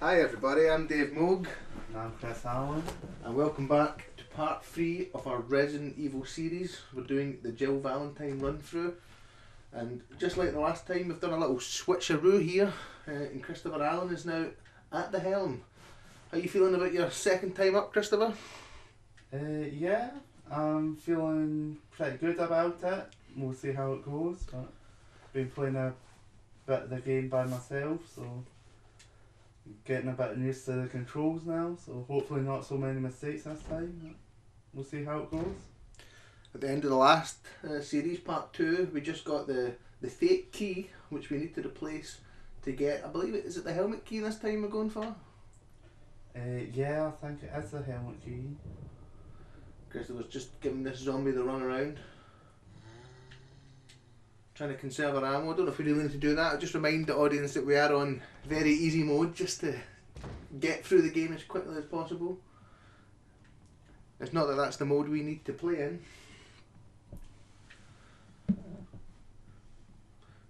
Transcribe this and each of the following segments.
Hi everybody, I'm Dave Moog And I'm Chris Allen. and welcome back to part 3 of our Resident Evil series. We're doing the Jill Valentine run through, and just like the last time we've done a little switcheroo here and Christopher Allen is now at the helm. How are you feeling about your second time up, Christopher? Yeah, I'm feeling pretty good about it. We'll see how it goes. But been playing a bit of the game by myself, so getting a bit used to the controls now. So hopefully not so many mistakes this time. We'll see how it goes. At the end of the last series, part 2, we just got the fake key which we need to replace to get, I believe is it the helmet key this time we're going for? Yeah, I think it is the helmet key. Christopher's just giving this zombie the run around, trying to conserve our ammo. I don't know if we really need to do that. I'll just remind the audience that we are on very easy mode just to get through the game as quickly as possible. It's not that that's the mode we need to play in.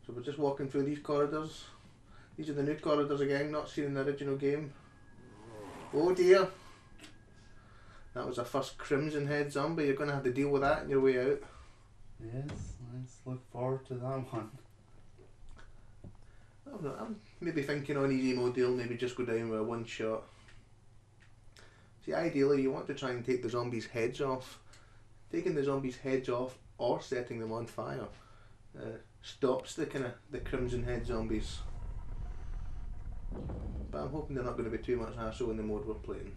So we're just walking through these corridors. These are the new corridors again, not seen in the original game. Oh dear! That was our first Crimson Head zombie. You're going to have to deal with that on your way out. Yes, let's look forward to that one. I'm maybe thinking on easy mode they'll maybe just go down with a one shot. See, ideally you want to try and take the zombies' heads off. Taking the zombies' heads off or setting them on fire stops the Crimson Head zombies. But I'm hoping they're not going to be too much hassle in the mode we're playing.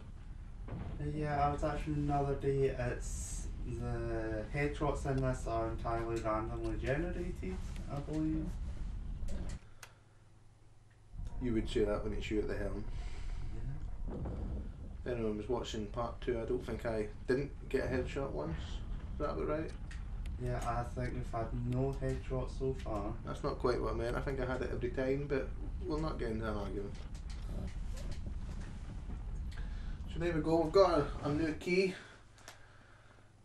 Yeah, I was actually another day. It's the headshots in this are entirely randomly generated, I believe. You would say that when it's you at the helm. Yeah. If anyone was watching part 2, I don't think I didn't get a headshot once. Is that about right? Yeah, I think we've had no headshots so far. That's not quite what I meant. I think I had it every time, but we'll not get into an argument. So there we go, we've got a new key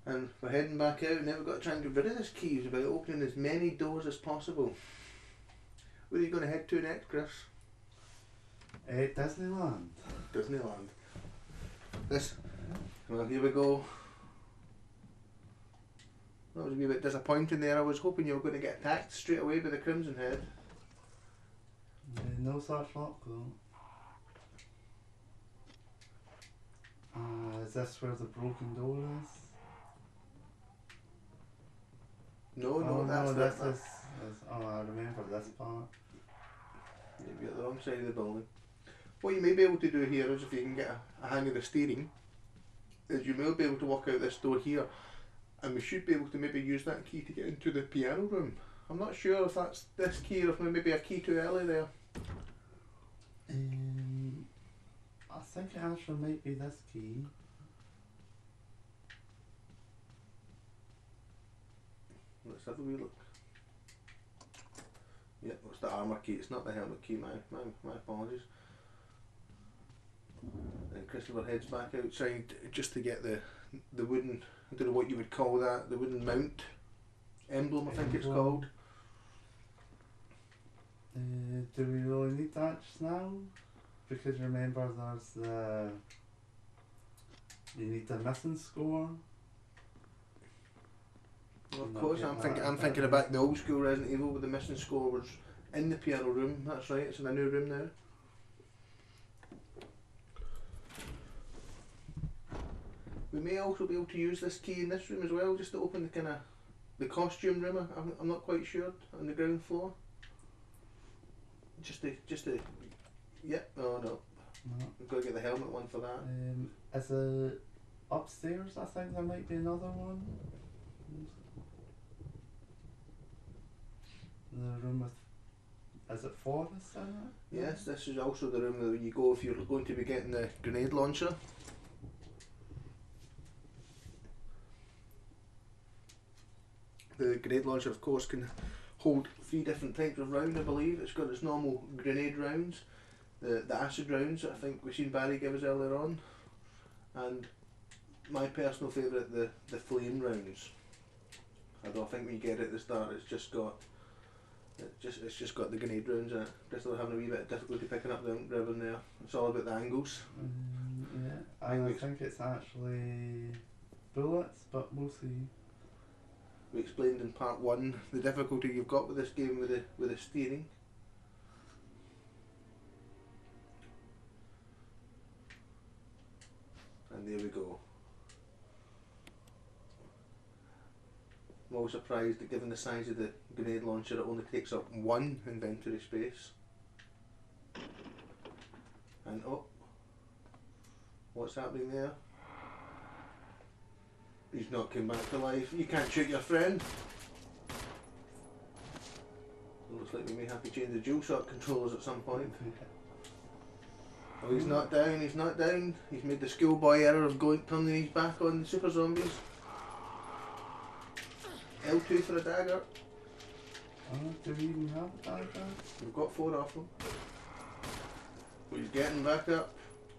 and we're heading back out. Now we've got to try and get rid of this key. It's about opening as many doors as possible. Where are you going to head to next, Chris? Disneyland. Disneyland. Well, here we go. That was a wee bit disappointing there. I was hoping you were going to get attacked straight away by the Crimson Head. No such luck though. Is this where the broken door is? No, Oh, that's no, that. this is. Oh, I remember this part. You're at the wrong side of the building. What you may be able to do here is, if you can get a hang of the steering, is you may be able to walk out this door here, and we should be able to maybe use that key to get into the piano room. I'm not sure if that's this key or if maybe a key too early there. I think it actually might be this key. Let's have a wee look. Yeah, it's the armour key, it's not the helmet key, my apologies. And Christopher heads back outside just to get the wooden, I don't know what you would call that, the wooden mount emblem, I think it's called. Do we really need that just now? Because remember there's you need the missing score. Well, of course, I'm thinking about the old school Resident Evil with the missing score was in the piano room. That's right, it's in a new room now. We may also be able to use this key in this room as well, just to open the costume room. I'm not quite sure, on the ground floor. Just to. Yep. Oh no. No. We've got to get the helmet one for that. Is it upstairs? I think there might be another one. The room with, is it Forrest in it? Yes, this is also the room that you go if you're going to be getting the grenade launcher. The grenade launcher, of course, can hold 3 different types of round, I believe. It's got its normal grenade rounds, the acid rounds that I think we've seen Barry give us earlier on, and my personal favourite, the flame rounds. Although I think when you get it at the start, it's just got It's just got the grenade rounds in it. Just having a wee bit of difficulty picking up the ink ribbon there. It's all about the angles. Yeah, I think it's actually bullets, but we'll see. We explained in part 1 the difficulty you've got with this game with the steering. And there we go. I'm always surprised that given the size of the grenade launcher it only takes up 1 inventory space. And oh, what's happening there? He's not come back to life. You can't shoot your friend. It looks like we may have to change the DualShock controllers at some point. Oh, he's not down, he's not down. He's made the schoolboy error of turning his back on the super zombies. L2 for a dagger. Oh, do we even have a dagger? We've got 4 of them. But he's getting back up.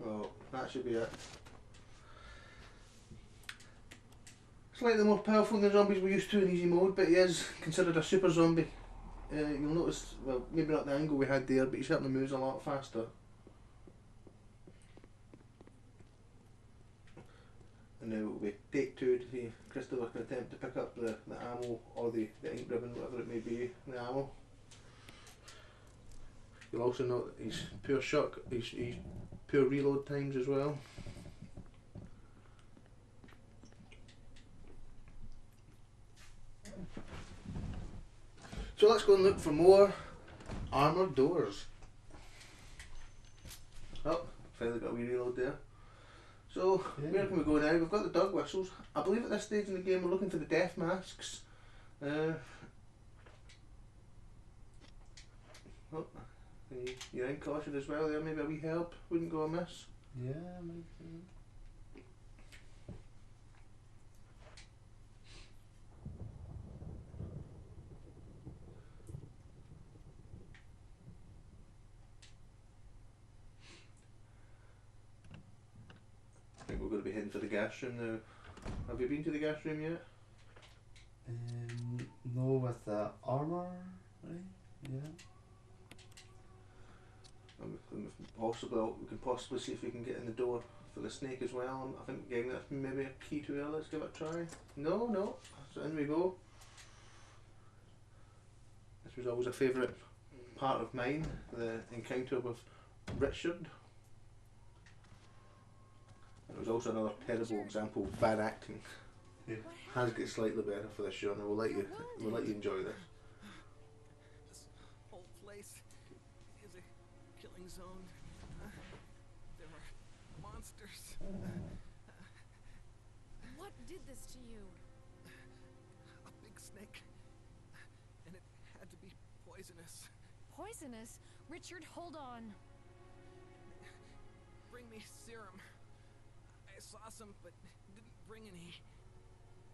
Oh, that should be it. Slightly more powerful than the zombies we're used to in easy mode, but he is considered a super zombie. You'll notice, well, maybe not the angle we had there, but he certainly moves a lot faster. And now it will be take 2 to see Christopher can attempt to pick up the ammo or the ink ribbon, whatever it may be, the ammo. You'll also note his poor shock, his poor reload times as well. So let's go and look for more armoured doors. Oh, finally got a wee reload there. So, yeah. Where can we go now? We've got the dog whistles. I believe at this stage in the game we're looking for the death masks. Oh, you're in caution as well there, maybe a wee help wouldn't go amiss. Yeah, maybe. I think we're going to be heading for the gas room now. Have you been to the gas room yet? No, with the armour, right? Yeah. And we can possibly see if we can get in the door for the snake as well. I think getting that's maybe a key to it. Let's give it a try. No. So in we go. This was always a favourite part of mine, the encounter with Richard. It was also another terrible example of bad acting. Yeah. Has got slightly better for this show, and we'll let you enjoy this. This whole place is a killing zone. There are monsters. What did this to you? A big snake. And it had to be poisonous. Poisonous? Richard, hold on. Bring me serum. I saw some, but didn't bring any.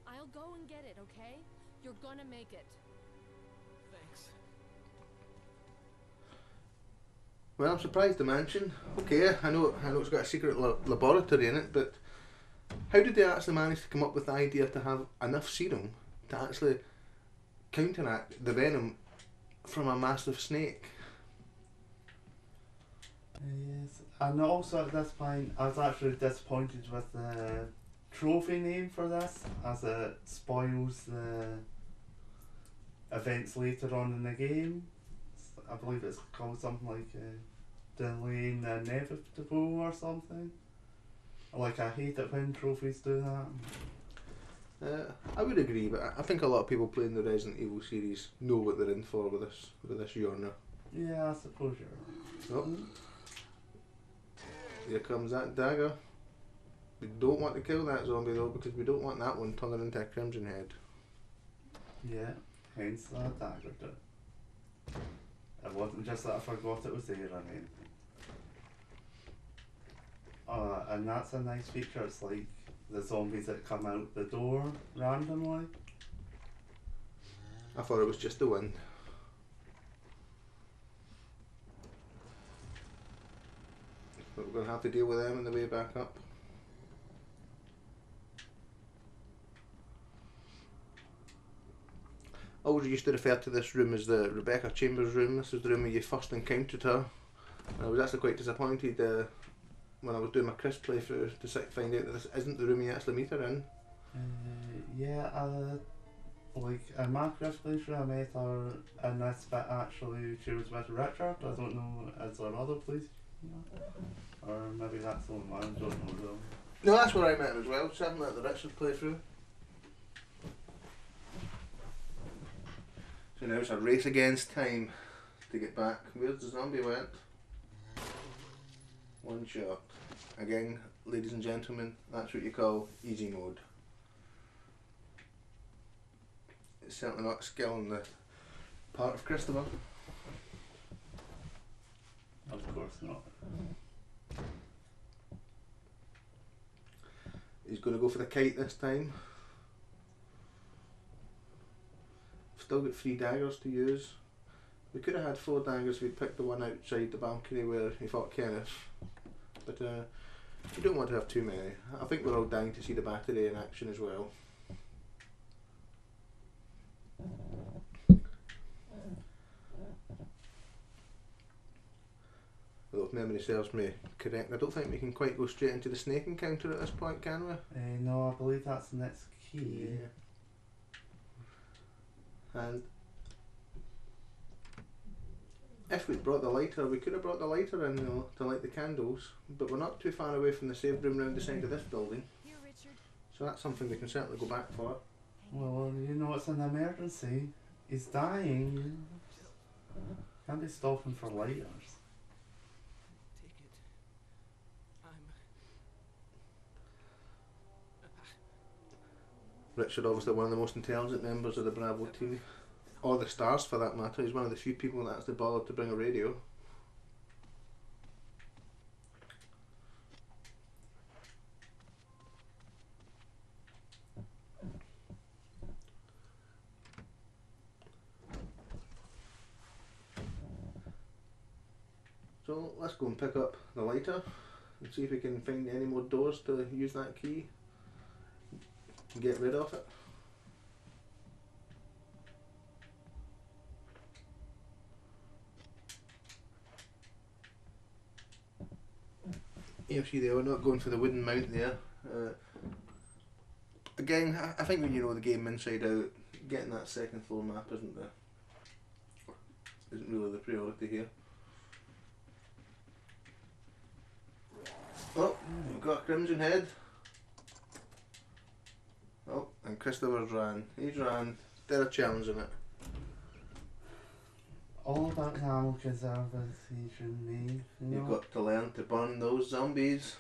I'll go and get it, okay? You're gonna make it. Thanks. Well, I'm surprised the mansion. Okay, I know it's got a secret laboratory in it, but how did they actually manage to come up with the idea to have enough serum to actually counteract the venom from a massive snake? Yes, and also at this point, I was actually disappointed with the trophy name for this, as it spoils the events later on in the game. I believe it's called something like Delaying the Inevitable or something. Like, I hate it when trophies do that. I would agree, but I think a lot of people playing the Resident Evil series know what they're in for with this genre. Yeah, I suppose you're right. Oh. Here comes that dagger. We don't want to kill that zombie though, because we don't want that one turning into a crimson head. Yeah, hence the dagger too. It wasn't just that I forgot it was there, I mean. And that's a nice feature, it's like the zombies that come out the door randomly. I thought it was just the wind. But we're going to have to deal with them on the way back up. always used to refer to this room as the Rebecca Chambers room. This is the room where you first encountered her. And I was actually quite disappointed when I was doing my Chris playthrough to find out that this isn't the room you actually meet her in. Yeah, like in my Chris playthrough I met her in this, but actually she was with Richard. I don't know, is there other places? Or maybe that's the one, I don't know though. No, that's where I met her as well, just having the Richard playthrough. So now it's a race against time to get back. Where's the zombie went? One shot. Again, ladies and gentlemen, that's what you call easy mode. It's certainly not a skill on the part of Christopher. Of course not. He's going to go for the kite this time. Still got 3 daggers to use. We could have had 4 daggers if we'd picked the one outside the balcony where he fought Kenneth. But you don't want to have too many. I think we're all dying to see the battery in action as well. Although if memory serves me correct, I don't think we can quite go straight into the snake encounter at this point, can we? No, I believe that's the next key. Yeah. And if we'd brought the lighter, we could have brought the lighter in, you know, to light the candles, but we're not too far away from the save room round the side of this building. Here, Richard. So that's something we can certainly go back for. Well, you know it's an emergency. He's dying. Can't be stopping for lighters. Take it. Richard, obviously one of the most intelligent members of the Bravo team, or the Stars for that matter. He's one of the few people that actually bothered to bring a radio. So let's go and pick up the lighter and see if we can find any more doors to use that key and get rid of it. You see they were not going for the wooden mount there. Again, I think when you know the game inside out, getting that second floor map isn't really the priority here. Oh, we've got a Crimson Head. Oh, and Christopher's ran. He's ran. They're challenging it. All about ammo conservation, me. You've got to learn to burn those zombies.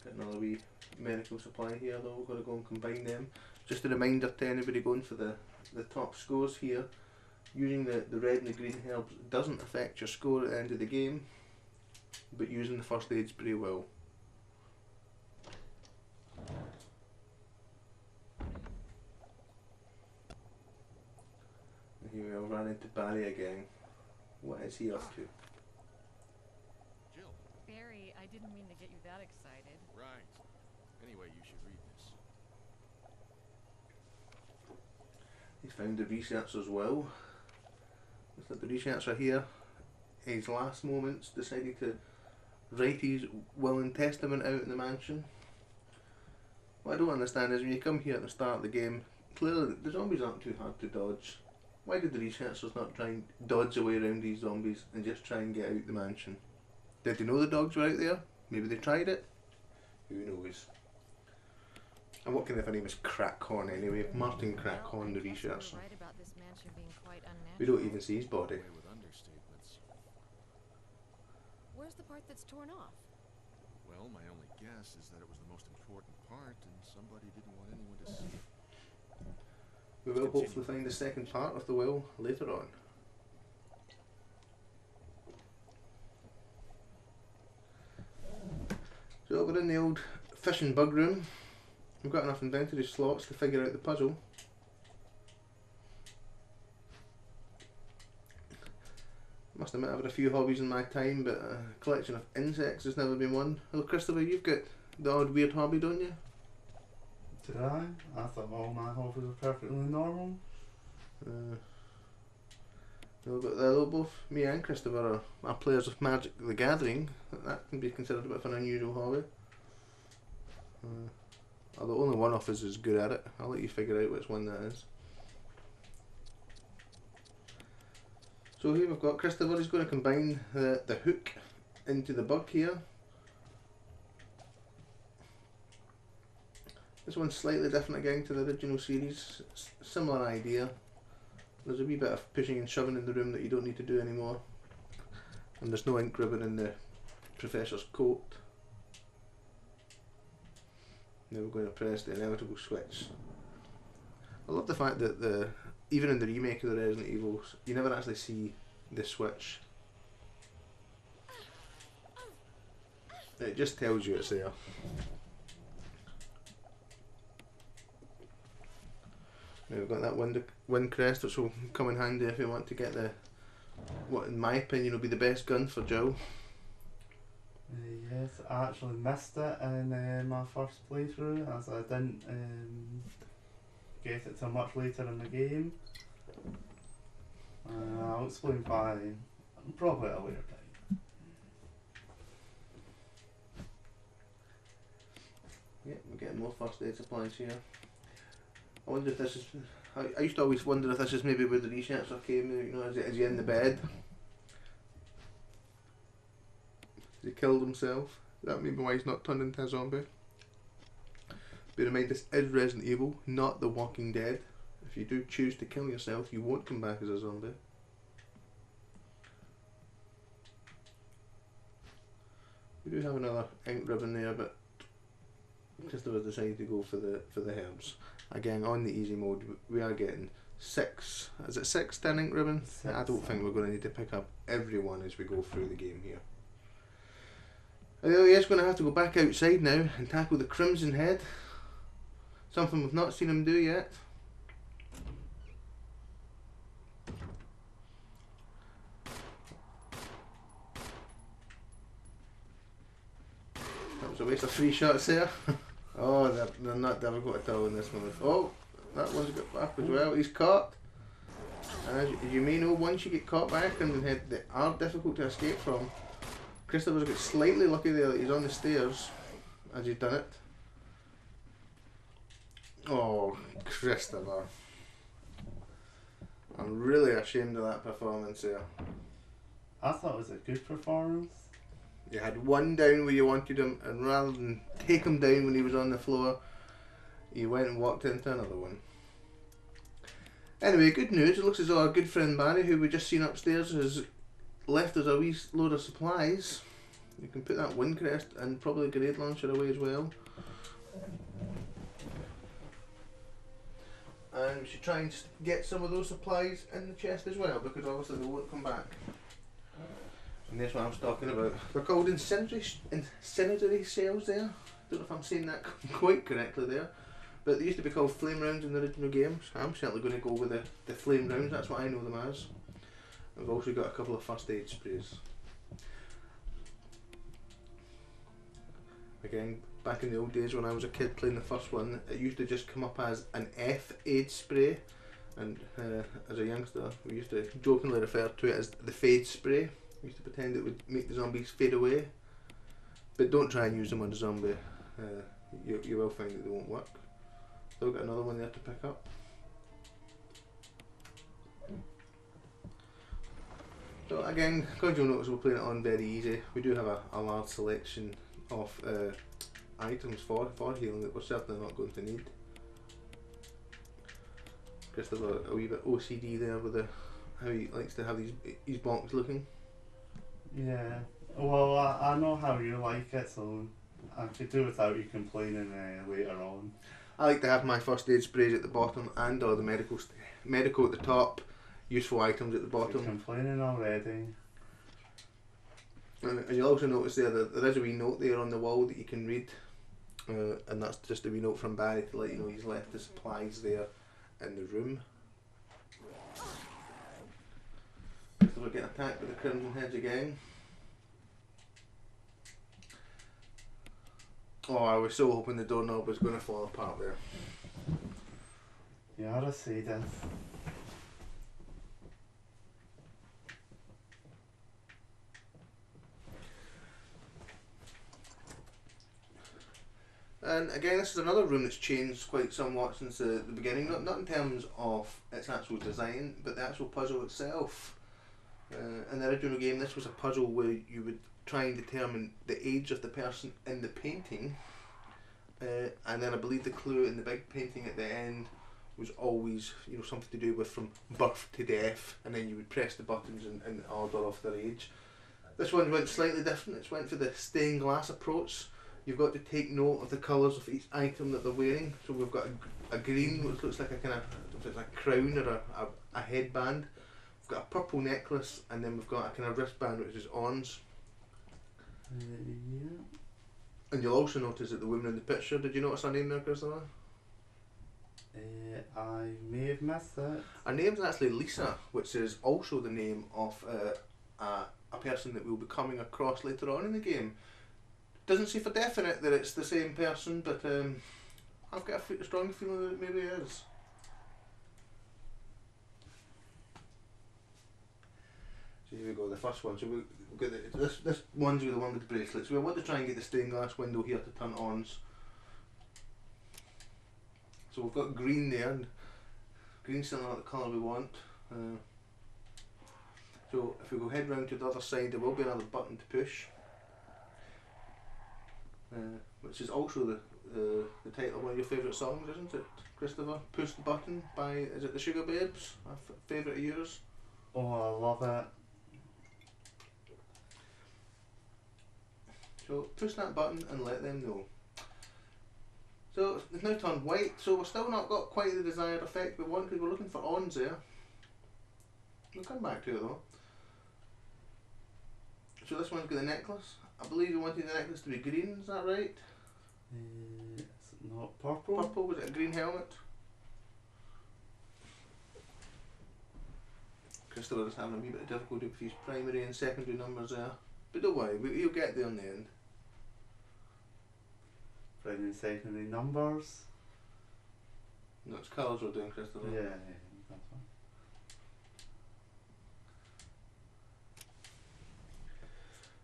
Got another wee medical supply here though, we've got to go and combine them. Just a reminder to anybody going for the top scores here, using the red and the green herbs doesn't affect your score at the end of the game, but using the first aid spray will. And here we all ran into Barry again. What is he up to? Jill. Barry, I didn't mean to get you that excited. Right. Anyway, you should read this. He's found the researcher as well. Looks like the researcher here, in his last moments, decided to write his will and testament out in the mansion. What I don't understand is when you come here at the start of the game, clearly the zombies aren't too hard to dodge. Why did the researchers not try and dodge away around these zombies and just try and get out the mansion? Did they know the dogs were out there? Maybe they tried it? Who knows? And what kind of a name is Crackhorn anyway? Martin Crackhorn, the researcher. Right about this mansion being quite We unnatural. don't even see his body. Away with understatements. Where's the part that's torn off? Well, my only guess is that it was the most important part and somebody didn't want anyone to see it. We will hopefully find the second part of the will later on. So we're in the old fish and bug room. We've got enough inventory slots to figure out the puzzle. Must admit I've had a few hobbies in my time, but a collection of insects has never been one. Well, Christopher, you've got the odd weird hobby, don't you? Did I? I thought all my hobbies were perfectly normal. No, but though both me and Christopher are players of Magic the Gathering, that can be considered a bit of an unusual hobby. Although only one of us is good at it. I'll let you figure out which one that is. So here we've got Christopher. He's going to combine the hook into the bug here. This one's slightly different again to the original series. Similar idea. There's a wee bit of pushing and shoving in the room that you don't need to do anymore. And there's no ink ribbon in the professor's coat. Now we're going to press the inevitable switch. I love the fact that even in the remake of the Resident Evils, you never actually see the switch. It just tells you it's there. Now we've got that wind crest, which will come in handy if you want to get what in my opinion will be the best gun for Joe. Yes, I actually missed it in my first playthrough, as I didn't get it till much later in the game. I'll explain why probably at a later time. Yeah, we're getting more first aid supplies here. I wonder if this is. I used to always wonder if this is maybe where the researcher came. You know, is he in the bed? Has he killed himself? That may be why he's not turned into a zombie. Bear in mind, this is Resident Evil, not The Walking Dead. If you do choose to kill yourself, you won't come back as a zombie. We do have another ink ribbon there, but Christopher decided to go for the herbs. Again, on the easy mode, we are getting 6. Is it 6 10 ink ribbon? 6. I don't think we're going to need to pick up every one as we go through the game here. He is going to have to go back outside now and tackle the Crimson Head. Something we've not seen him do yet. That was a waste of 3 shots there. Oh, they're not difficult at all in this one. Oh, that one's got back as well. He's caught. As you may know, once you get caught by a Crimson Head, they are difficult to escape from. Christopher's got slightly lucky there that he's on the stairs as he's done it. Oh, Christopher. I'm really ashamed of that performance there. I thought it was a good performance. You had one down where you wanted him, and rather than take him down when he was on the floor, you went and walked into another one. Anyway, good news. It looks as though our good friend Barry, who we just seen upstairs, has left us a wee load of supplies. You can put that wind crest and probably a grenade launcher away as well. And we should try and get some of those supplies in the chest as well, because obviously they won't come back. And that's what I was talking about. They're called incendiary cells there. Don't know if I'm saying that quite correctly there. But they used to be called flame rounds in the original games. I'm certainly going to go with the flame rounds, that's what I know them as. We've also got a couple of first aid sprays. Again, back in the old days when I was a kid playing the first one, it used to just come up as an F aid spray. And as a youngster, we used to jokingly refer to it as the fade spray. We used to pretend it would make the zombies fade away. But don't try and use them on a zombie. You will find that they won't work. Still got another one there to pick up. So again, because you'll notice we're playing it on very easy. We do have a large selection of items for healing that we're certainly not going to need. Christopher a wee bit OCD there with how he likes to have his box looking. Yeah. Well, I know how you like it, so I could do without you complaining later on. I like to have my first aid sprays at the bottom and all the medical at the top, useful items at the bottom. You're complaining already. And you'll also notice there that there is a wee note there on the wall that you can read, and that's just a wee note from Barry to let you know he's left the supplies there in the room. Christopher getting attacked by the Crimson Heads again. Oh, I was so hoping the doorknob was going to fall apart there. Ja, das sehe ich das. And again, this is another room that's changed quite somewhat since the beginning. Not in terms of its actual design, but the actual puzzle itself. In the original game, this was a puzzle where you would try and determine the age of the person in the painting. And then I believe the clue in the big painting at the end was always, something to do with from birth to death, and then you would press the buttons in order of their age. This one went slightly different. It's went for the stained glass approach. You've got to take note of the colours of each item that they're wearing. So we've got a green, which looks like a kind of a crown or a headband. We've got a purple necklace, and then we've got a kind of wristband which is orange. Yeah. And you'll also notice that the woman in the picture, did you notice her name there, Christopher? I may have missed that. Her name's actually Lisa, which is also the name of a person that we'll be coming across later on in the game. Doesn't say for definite that it's the same person, but I've got a strong feeling that it maybe is. So here we go, the first one. So we've got this one's the one with the bracelets. We want to try and get the stained glass window here to turn on. So we've got green there, and green's still not the colour we want. So if we go head round to the other side, there will be another button to push. Which is also the title of one of your favourite songs, isn't it, Christopher? Push the Button by, is it the Sugar Babes? A favourite of yours? Oh, I love it. So push that button and let them know. So it's now turned white, so we've still not got quite the desired effect we want, because we're looking for ons there. We'll come back to it though. So this one's got the necklace. I believe you wanted the necklace to be green, is that right? It's not purple. Purple, was it a green helmet? Christopher's having a wee bit of difficulty with his primary and secondary numbers there. But don't worry, he'll get there in the end. Primary and secondary numbers. No, it's colours we're doing, Christopher. Yeah, that's one.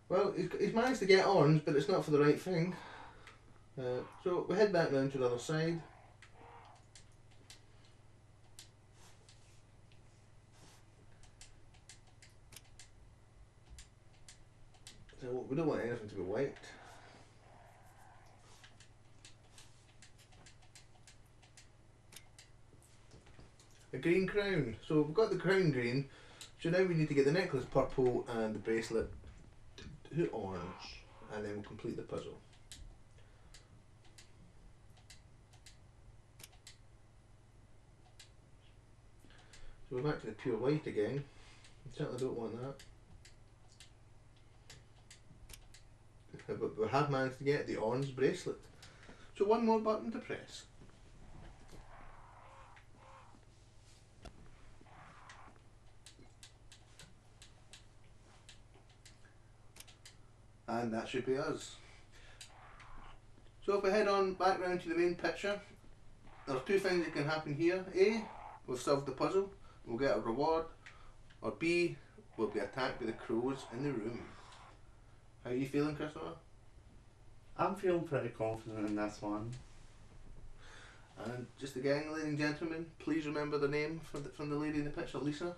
Well, he's managed to get on, but it's not for the right thing. So we head back down to the other side. So we don't want anything to be white. A green crown. So we've got the crown green. So now we need to get the necklace purple and the bracelet to orange, and then we'll complete the puzzle. So we're back to the pure white again. We certainly don't want that. But we have managed to get the orange bracelet. So one more button to press. And that should be us. So if we head on back round to the main picture, there are two things that can happen here. A, we've solved the puzzle, we'll get a reward, or B, we'll be attacked by the crows in the room. How are you feeling, Christopher? I'm feeling pretty confident in this one. And just again, ladies and gentlemen, please remember the name from the lady in the picture, Lisa.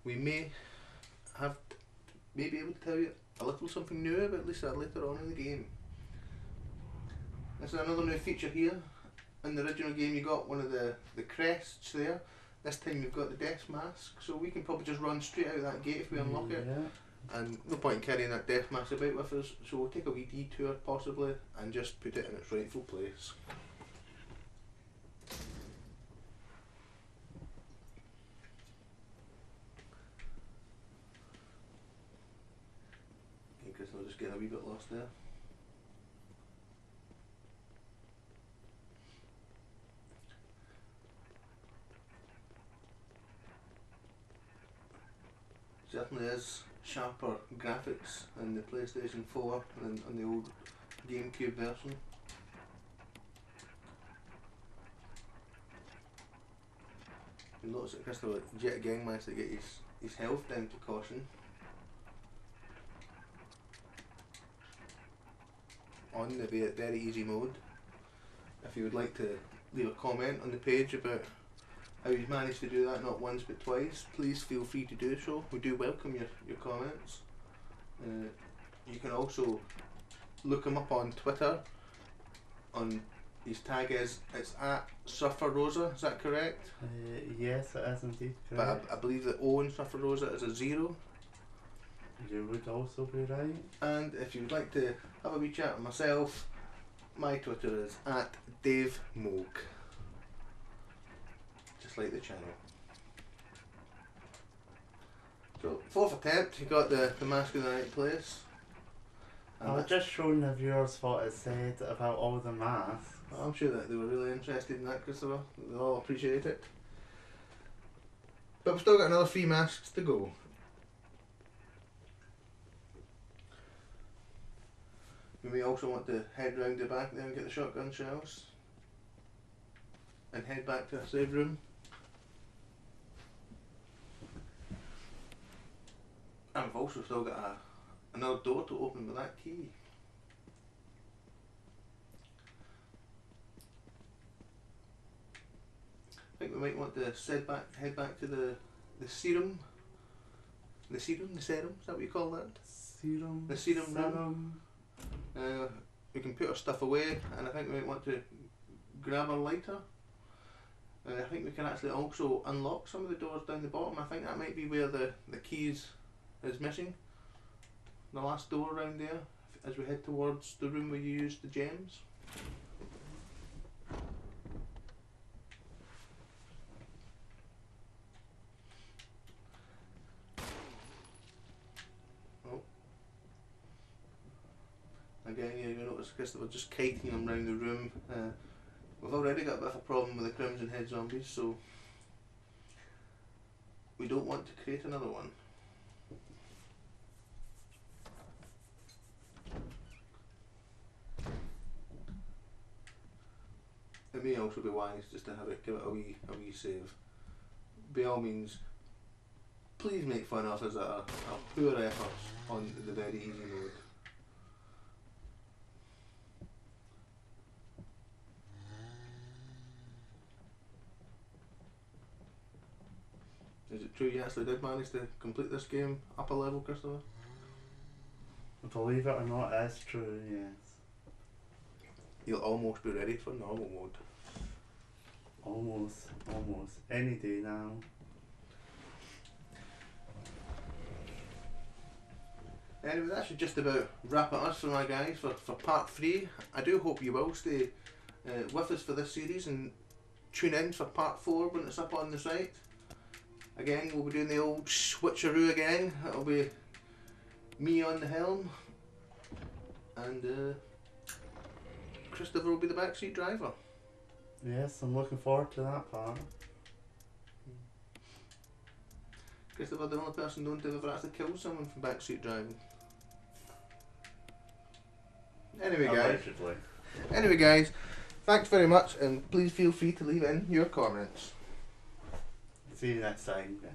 We may be able to tell you a little something new about Lisa later on in the game. This is another new feature here. In the original game you got one of the crests there. This time you've got the death mask, so we can probably just run straight out of that gate if we unlock it. And no point in carrying that death mask about with us, so we'll take a wee detour possibly and just put it in its rightful place. Okay, Chris, I'll just get a wee bit lost there. certainly is sharper graphics than the PlayStation 4 and on the old GameCube version. You notice that Christopher yet again managed to get his health down to caution. On the very easy mode. If you would like to leave a comment on the page about how you've managed to do that not once but twice, please feel free to do so. We do welcome your comments. You can also look him up on Twitter. On his tag it's at Surfer Rosa, is that correct? Yes, it is indeed But correct. I believe that O in Surfer Rosa is a 0. You would also be right. And if you would like to have a wee chat with myself, my Twitter is at Dave Moog. Just like the channel. So, 4th attempt, you got the mask in the right place. And I was just showing the viewers what it said about all the masks. I'm sure that they were really interested in that, Christopher. They'll all appreciate it. But we've still got another 3 masks to go. We may also want to head round the back there and get the shotgun shells. And head back to our save room. And we've also still got another door to open with that key. I think we might want to head back to the serum. The serum? Is that what you call that? Serum. The serum room. We can put our stuff away, and I think we might want to grab our lighter. I think we can actually also unlock some of the doors down the bottom. I think that might be where the keys is missing. The last door around there, as we head towards the room where you used the gems. Oh. Again, yeah, you notice Christopher just kiting them around the room. We've already got a bit of a problem with the Crimson Head zombies, so we don't want to create another one. It may also be wise just to give it a wee save. By all means, please make fun of us at our poor efforts on the very easy mode. Is it true you actually did manage to complete this game up a level, Christopher? Believe it or not, it is true, yes. You'll almost be ready for normal mode. Almost. Any day now. Anyway, that should just about wrap it up for my guys for part 3. I do hope you will stay with us for this series and tune in for part 4 when it's up on the site. Again, we'll be doing the old switcheroo again. It'll be me on the helm and Christopher will be the backseat driver. Yes, I'm looking forward to that part. Christopher, the only person known to have ever actually killed someone from backseat driving. Anyway guys, thanks very much, and please feel free to leave in your comments. See you next time, guys.